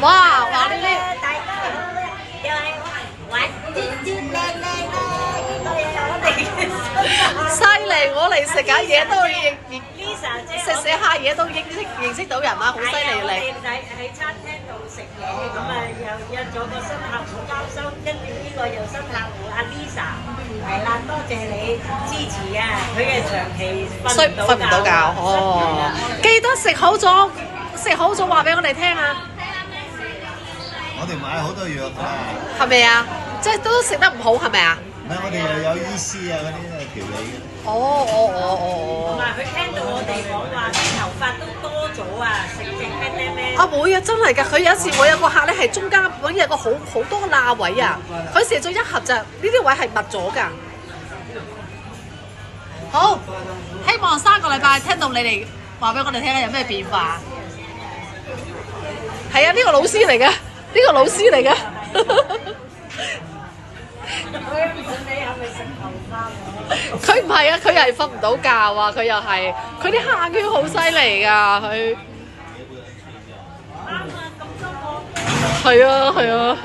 哇！話呢大家好又係玩轉轉靚靚啦，呢個又我哋嘅犀利，我嚟食緊嘢都認 Lisa 姐，食下嘢都認識到人啊，好犀利我哋你。喺餐廳度食嘢，咁啊又約咗個新客戶交收，跟住呢個又新客戶阿 Lisa，係啦，多謝你支持啊！佢嘅長期瞓唔到覺，哦，記得食好咗話俾我哋聽啊！我哋買好多藥㗎，係咪啊？即係都食得唔好係咪啊？唔係我哋又有醫師啊嗰啲調理嘅。同埋佢聽到我哋講話啲頭髮都多咗啊，食隻咩？啊會啊，真係㗎！佢有一次我有個客咧係中間揾有個好多個罅位啊，佢食咗一盒就呢啲位係密咗㗎。好，希望3個禮拜聽到你哋話俾我哋聽下有咩變化。係啊，呢個老師嚟嘅，呢個老師嚟嘅。佢唔係啊，佢又係瞓唔到覺啊，佢又係，佢啲下圈好犀利㗎，佢。係啊係啊。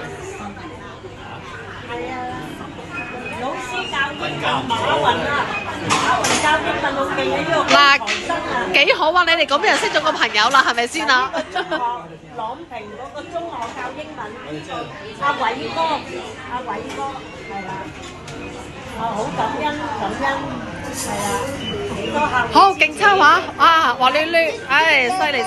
老師教英文馬雲啊，馬雲教英文好勁啊，呢個嗱唐生啊。幾好啊！你哋咁樣識咗個朋友啦，係咪先啊？朗平嗰個中學教英文，阿偉哥係啦，好感恩，係啊，幾多客戶好勁抽話啊！話你，唉，犀利！